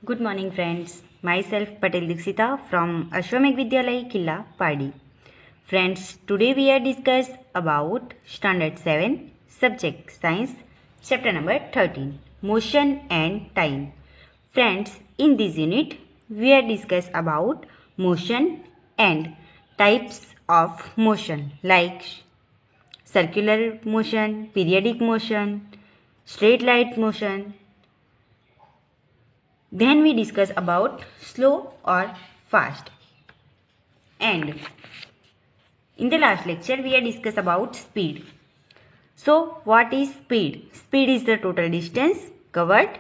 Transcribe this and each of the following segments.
Good morning, friends. Myself Patel Dixita from Ashwamekh Vidyalay, Killa, Padi. Friends, today we are discuss about Standard 7, Subject Science, Chapter number 13, Motion and Time. Friends, in this unit, we are discuss about motion and types of motion like circular motion, periodic motion, straight line motion. Then we discuss about slow or fast. And in the last lecture, we have discussed about speed. So, what is speed? Speed is the total distance covered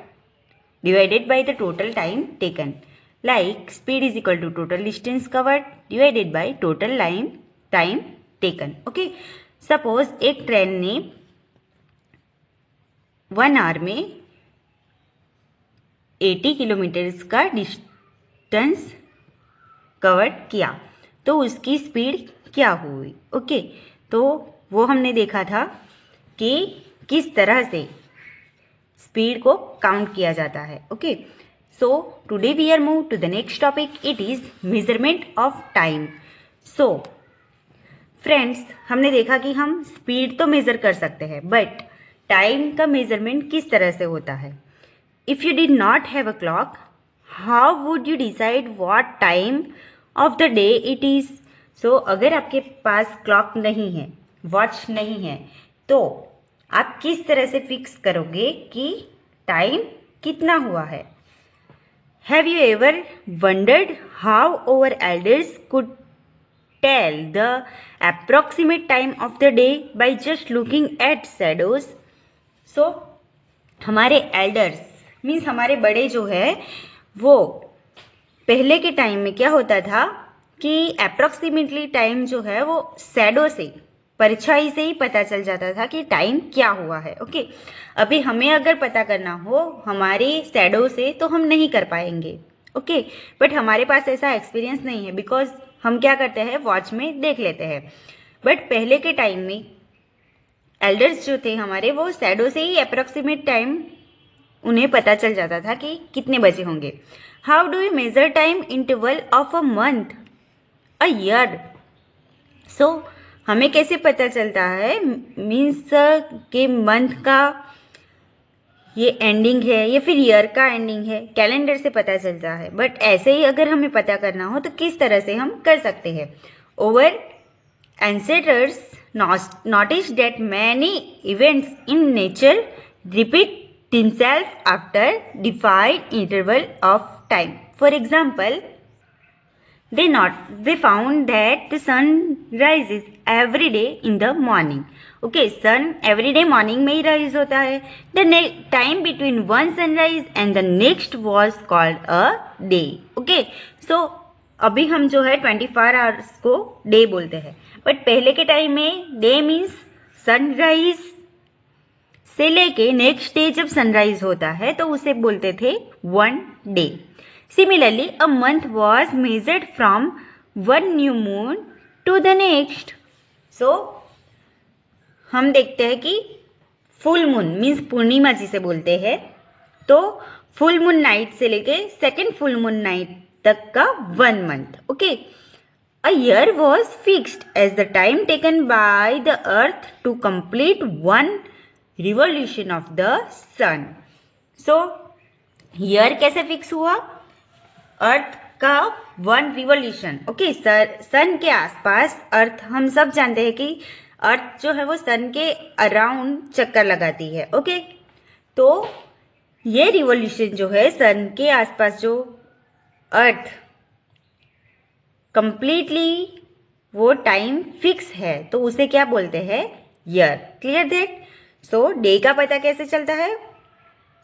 divided by the total time taken. Like speed is equal to total distance covered divided by total time taken. Okay. Suppose एक train ने 1 our में 80 kilometre का distance cover किया तो उसकी speed क्या हुई। Okay, तो वो हमने देखा था कि किस तरह से स्पीड को काउंट किया जाता है। Okay, so today we are move to the next topic, it is measurement of time. So friends, हमने देखा कि हम स्पीड तो मेजर कर सकते हैं, बट टाइम का मेजरमेंट किस तरह से होता है। If you did not have a clock, how would you decide what time of the day it is. So अगर आपके पास क्लॉक नहीं है, वॉच नहीं है, तो आप किस तरह से फिक्स करोगे कि टाइम कितना हुआ है। Have you ever wondered how our elders could tell the approximate time of the day by just looking at shadows. So हमारे एल्डर्स मीन्स हमारे बड़े जो है वो पहले के टाइम में क्या होता था कि अप्रोक्सीमेटली टाइम जो है वो शैडो से, परछाई से ही पता चल जाता था कि टाइम क्या हुआ है। ओके, अभी हमें अगर पता करना हो हमारे शैडो से तो हम नहीं कर पाएंगे। ओके, बट हमारे पास ऐसा एक्सपीरियंस नहीं है, बिकॉज हम क्या करते हैं, वॉच में देख लेते हैं। बट पहले के टाइम में एल्डर्स जो थे हमारे, वो शैडो से ही अप्रोक्सीमेट टाइम उन्हें पता चल जाता था कि कितने बजे होंगे। How do you measure time interval of a month, a year. So हमें कैसे पता चलता है, मीन्स के मंथ का ये एंडिंग है या फिर ईयर का एंडिंग है, कैलेंडर से पता चलता है। बट ऐसे ही अगर हमें पता करना हो तो किस तरह से हम कर सकते हैं। Over ancestors noticed that many events in nature repeat themselves after defined interval of time. For example, they found that the sun rises every day in the morning. Okay, sun every day morning में ही rise होता है. The time between one sunrise and the next was called a day. Okay, so अभी हम जो है 24 hours को day बोलते हैं, बट पहले के टाइम में डे मीन्स सनराइज से लेके नेक्स्ट डे जब सनराइज होता है तो उसे बोलते थे 1 day. Similarly a month was measured from 1 new moon to the next. So हम देखते हैं कि फुल मून मीन्स पूर्णिमा जिसे बोलते हैं, तो फुल मून नाइट से लेके सेकेंड फुल मून नाइट तक का 1 month. Okay, a year was fixed as the time taken by the earth to complete one revolution of the sun. So year कैसे fix हुआ, अर्थ का 1 रिवोल्यूशन। ओके, सन के आसपास अर्थ, हम सब जानते हैं कि अर्थ जो है वो सन के अराउंड चक्कर लगाती है। ओके, तो ये रिवोल्यूशन जो है सन के आसपास जो अर्थ कंप्लीटली वो टाइम फिक्स है तो उसे क्या बोलते हैं, year. Clear that. So day का पता कैसे चलता है,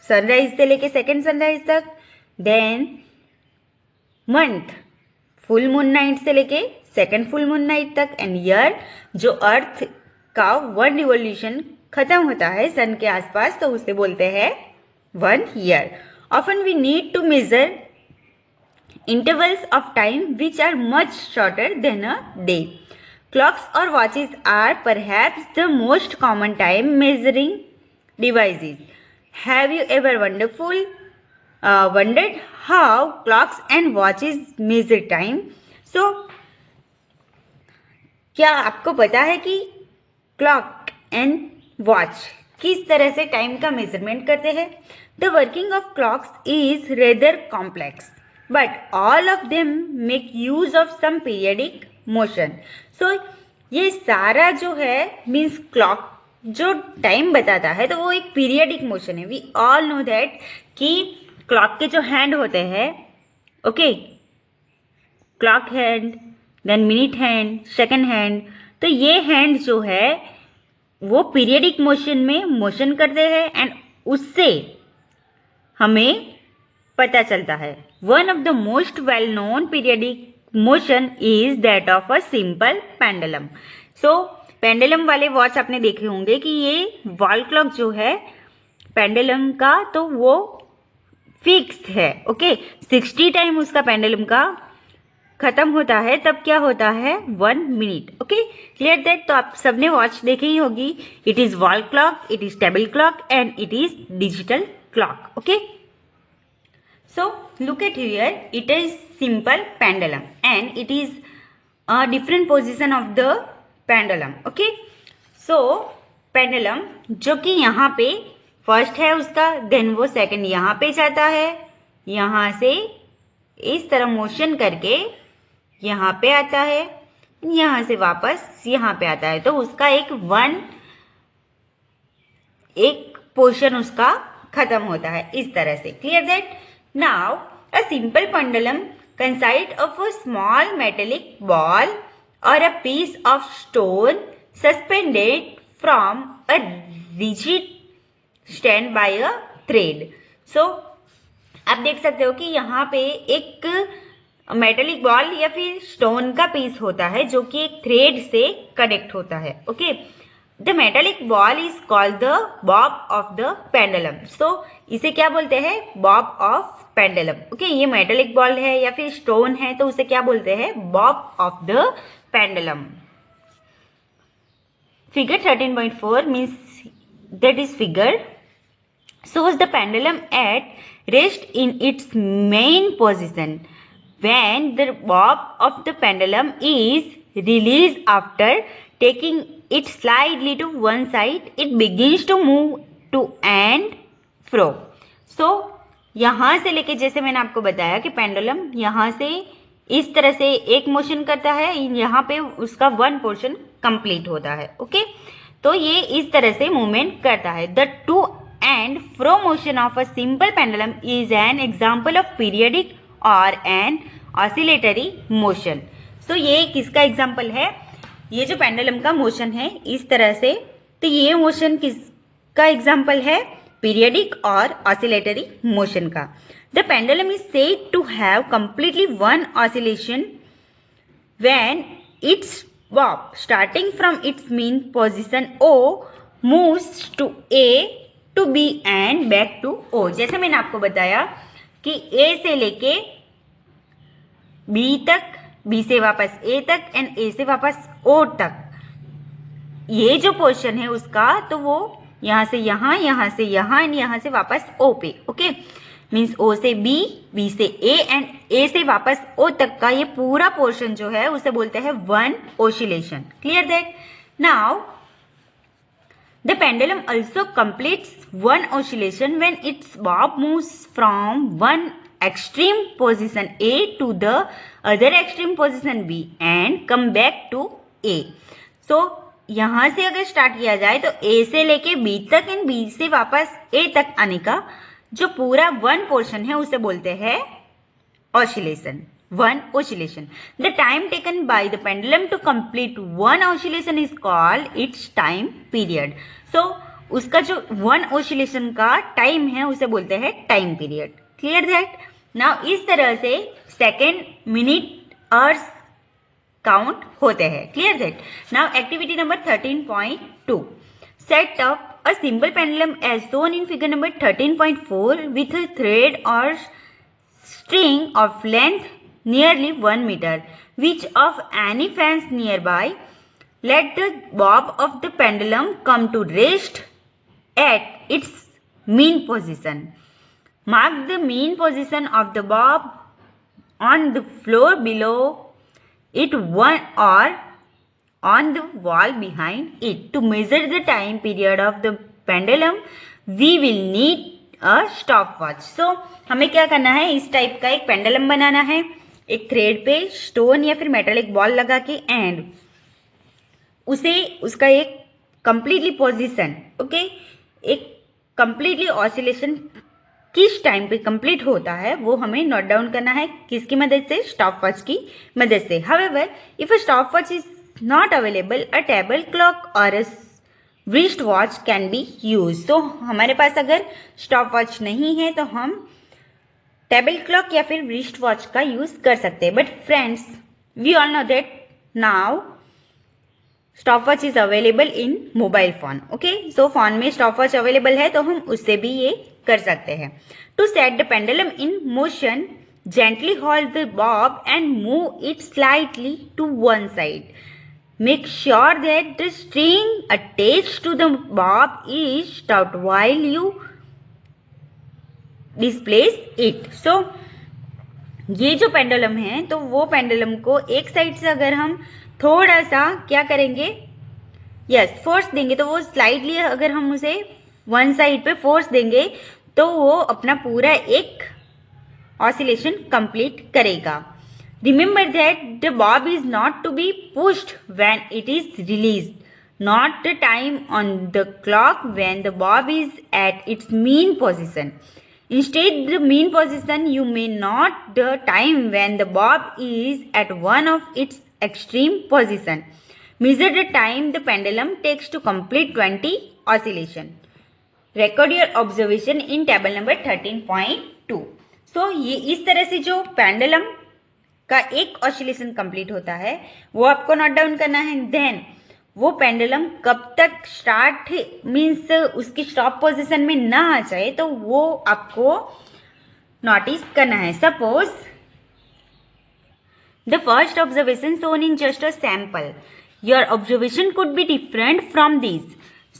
सनराइज से लेके सेकेंड सनराइज तक, then month full moon night से लेके सेकेंड फुल मून नाइट तक, एंड ईयर जो अर्थ का 1 रिवोल्यूशन खत्म होता है सन के आसपास तो उसे बोलते हैं 1 year. Often we need to measure intervals of time which are much shorter than a day. Clocks or watches are perhaps the most common time measuring devices. Have you ever wonderful wondered how clocks and watches measure time. So क्या आपको पता है कि clock and watch किस तरह से time का measurement करते हैं? The working of clocks is rather complex but all of them make use of some periodic motion. So ये सारा जो है मीन्स क्लॉक जो टाइम बताता है तो वो एक पीरियडिक मोशन है. वी ऑल नो दैट कि क्लॉक के जो हैंड होते हैं, okay, clock hand, then minute hand, second hand, तो ये हैंड जो है वो पीरियडिक मोशन में मोशन करते हैं एंड उससे हमें पता चलता है. One of the most well known periodic motion is that of a simple pendulum. So pendulum वाले वॉच आपने देखे होंगे कि ये वॉल क्लॉक जो है पेंडुलम का तो वो फिक्स्ड है. ओके, 60 टाइम उसका पेंडुलम का खत्म होता है तब क्या होता है 1 मिनट. Okay, clear that. तो आप सबने वॉच देखी ही होगी. It is wall clock, it is table clock and it is digital clock. Okay, so look at here, it is simple pendulum and it is a different position of the pendulum. okay, so pendulum जो कि यहाँ पे first है उसका, then वो second यहाँ पे जाता है, यहाँ से इस तरह मोशन करके यहाँ पे आता है, यहाँ से वापस यहाँ पे आता है. तो उसका एक पोर्शन उसका खत्म होता है इस तरह से. Clear that. Now, a simple pendulum consists of a small metallic ball or a piece of stone suspended from a rigid stand by a thread. So, आप देख सकते हो कि यहाँ पे एक मेटेलिक बॉल या फिर स्टोन का पीस होता है जो कि एक थ्रेड से कनेक्ट होता है. Okay, the metallic ball is called the bob of the pendulum. So इसे क्या बोलते हैं? Bob of pendulum. ओके, ये मेटेलिक बॉल है या फिर स्टोन है तो उसे क्या बोलते हैं? Bob of the pendulum. Figure 13.4 means that is figure shows the pendulum at rest in its main position. When the bob of the pendulum is released after taking it slightly to one side, it begins to move to and fro. So यहाँ से लेके, जैसे मैंने आपको बताया कि pendulum यहाँ से इस तरह से एक मोशन करता है, यहाँ पे उसका वन पोर्शन कंप्लीट होता है. ओके, तो ये इस तरह से मूवमेंट करता है. The two and fro motion of a simple pendulum is an example of periodic or an oscillatory motion. So ये किसका एग्जाम्पल है? ये जो पेंडुलम का मोशन है इस तरह से, तो ये मोशन किसका एग्जाम्पल है? पीरियडिक और ऑसिलेटरी मोशन का. The pendulum is said to have completely one oscillation when its bob starting from its mean position O moves to A to B and back to O. जैसे मैंने आपको बताया कि ए से लेके बी तक, बी से वापस ए तक एंड ए से वापस ओ तक, ये जो पोर्शन है उसका तो वो यहाँ से यहाँ, यहाँ से यहाँ एंड यहाँ से वापस ओ पे. ओके, मीन्स ओ से बी, बी से ए एंड ए से वापस ओ तक का ये पूरा पोर्शन जो है उसे बोलते हैं one oscillation. Clear that. Now the pendulum also completes one oscillation when its bob moves from one extreme position A to the other extreme position B and come back to A. So यहाँ से अगर start किया जाए तो A से लेके B तक and B से वापस A तक आने का जो पूरा वन पोर्शन है उसे बोलते हैं oscillation. One oscillation. The time taken by the pendulum to complete one oscillation is called its time period. So उसका जो one oscillation का टाइम है उसे बोलते हैं time period. Clear that. Now इस तरह से सेकेंड, मिनट, आवर्स काउंट होते हैं. Clear that. Now activity number 13.2. Set up a simple pendulum as shown in figure number 13.4 with a thread or string of length nearly 1 meter, which of any fans nearby. Let the bob of the pendulum come to rest at its mean position. Mark the mean position of the bob on the floor below it, one or on the wall behind it. To measure the time period of the pendulum, we will need a stopwatch. So हमें क्या करना है, इस type का एक pendulum बनाना है, एक thread पे स्टोन या फिर मेटालिक बॉल लगा के, एंड उसे उसका एक कंप्लीटली पोजीशन, ओके, एक कंप्लीटली ऑसिलेशन किस टाइम पे कंप्लीट होता है वो हमें नोट डाउन करना है, किसकी मदद से, स्टॉपवॉच की मदद से. However if a stopwatch is not available, a table clock और a wrist watch can be use. तो हमारे पास अगर स्टॉपवॉच नहीं है तो हम टेबल क्लॉक या फिर रिस्ट वॉच का यूज कर सकते हैं. But friends, we all know that now stopwatch is available in mobile phone. Okay, so phone में स्टॉपवॉच अवेलेबल है तो हम उससे भी ये कर सकते हैं. To set the pendulum in motion, gently hold the bob and move it slightly to one side. Make sure that the string attached to the bob is taut while you displace it. So ये जो pendulum है तो वो pendulum को एक side से अगर हम थोड़ा सा क्या करेंगे, यस, फोर्स देंगे तो वो स्लाइडली, अगर हम उसे वन साइड पे फोर्स देंगे तो वो अपना पूरा एक ऑसिलेशन कंप्लीट करेगा. Remember that the bob is not to be pushed when it is released. Not the time on the clock when the bob is at its mean position. Instead, the mean position you may note the time when the bob is at one of its extreme position. Measure the time the pendulum takes to complete 20 oscillation. Record your observation in table number 13.2. So ये इस तरह से जो pendulum का एक oscillation complete होता है वो आपको नोट डाउन करना है. देन वो पेंडुलम कब तक स्टार्ट मीन्स उसकी स्टॉप पोजीशन में ना आ जाए तो वो आपको नोटिस करना है. Suppose the first observation shown in just a sample, your observation could be different from this.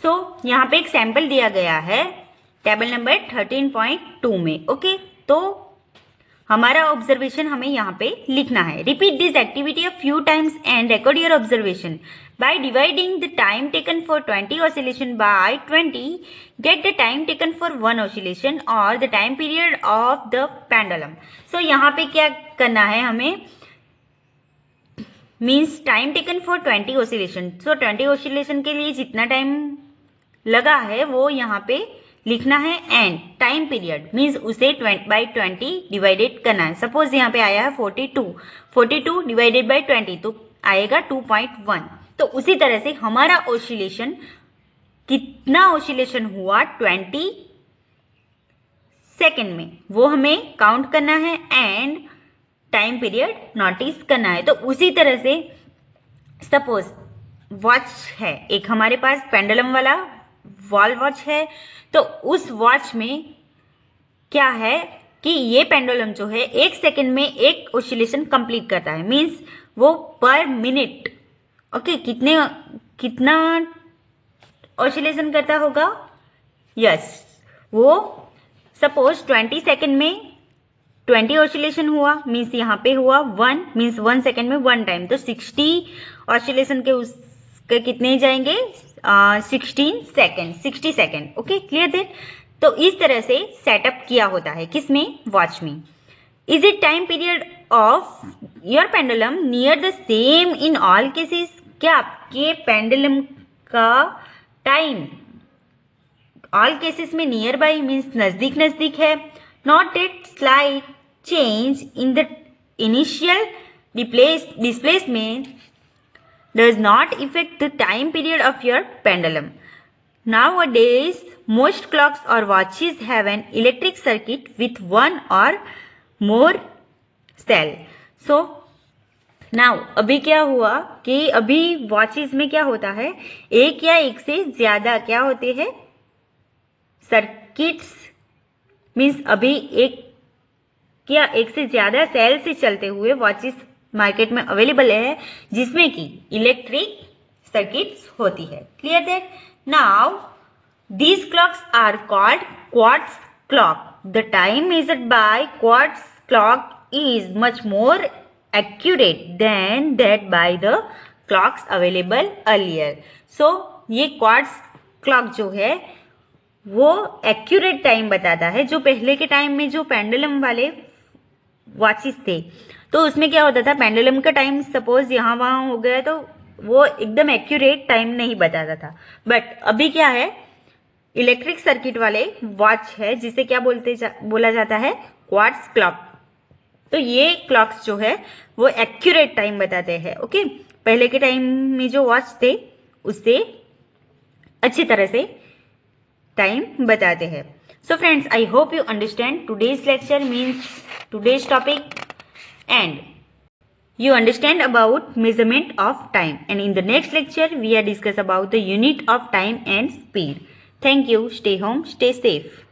So यहाँ पे एक सैंपल दिया गया है टेबल नंबर 13.2 में. ओके, तो हमारा ऑब्जर्वेशन हमें यहाँ पे लिखना है. Repeat this activity a few times and record your observation. By dividing the time taken for 20 oscillation by 20, get the time taken for one oscillation और the time period of the pendulum. So यहाँ पे क्या करना है हमें, means time taken for 20 oscillation. So 20 oscillation के लिए जितना टाइम लगा है वो यहाँ पे लिखना है, एंड टाइम पीरियड मीन्स उसे 20/20 डिवाइडेड करना है. सपोज यहाँ पे आया है 42 डिवाइडेड बाय 20 तो आएगा 2.1. तो उसी तरह से हमारा ऑसिलेशन, कितना ऑसिलेशन हुआ 20 सेकेंड में, वो हमें काउंट करना है एंड टाइम पीरियड नोटिस करना है. तो उसी तरह से सपोज वॉच है एक हमारे पास, पेंडुलम वाला वॉल वॉच है, तो उस वॉच में क्या है कि ये पेंडुलम जो है एक सेकेंड में एक ऑसिलेशन कंप्लीट करता है. मींस वो पर मिनट, ओके, कितना ऑसिलेशन करता होगा, यस, वो सपोज 20 सेकेंड में 20 ऑसिलेशन हुआ, मीन्स यहाँ पे हुआ 1, मीन्स 1 सेकेंड में 1 टाइम, तो 60 ऑसिलेशन के उसके कितने जाएंगे, 60 सेकेंड. Okay, clear that. तो इस तरह से सेटअप किया होता है किसमें, वॉच में. Is it time period of your pendulum near the same in all cases. क्या आपके पेंडुलम का टाइम ऑल केसेस में नियर बाई मीन्स नजदीक नजदीक है. Not that slight change in the initial displacement does not affect the time period of your pendulum. Nowadays, most clocks or watches have an electric circuit with one or more cell. So, now अभी क्या हुआ कि अभी watches में क्या होता है, एक या एक से ज्यादा क्या होते हैं, सर्किट्स. मीन्स अभी एक या एक से ज्यादा सेल से चलते हुए वॉचेस मार्केट में अवेलेबल है जिसमें कि इलेक्ट्रिक सर्किट्स होती है. Clear that. Now these clocks are called quartz clock. the time measured by quartz clock is much more accurate than that by the clocks available earlier. So ये quartz clock जो है वो accurate time बताता है. जो पहले के time में जो पेंडुलम वाले वॉचेस थे तो उसमें क्या होता था, पेंडुलम का टाइम सपोज यहाँ वहाँ हो गया तो वो एकदम एक्यूरेट टाइम नहीं बताता था. बट अभी क्या है, इलेक्ट्रिक सर्किट वाले वॉच है जिसे क्या बोला जाता है, क्वार्ट्स क्लॉक. तो ये क्लॉक्स जो है वो एक्यूरेट टाइम बताते हैं. ओके, पहले के टाइम में जो वॉच थे उससे अच्छी तरह से टाइम बताते हैं. So friends, I hope you understand today's lecture means today's topic and you understand about measurement of time, and in the next lecture we are discuss about the unit of time and speed. Thank you. Stay home, stay safe.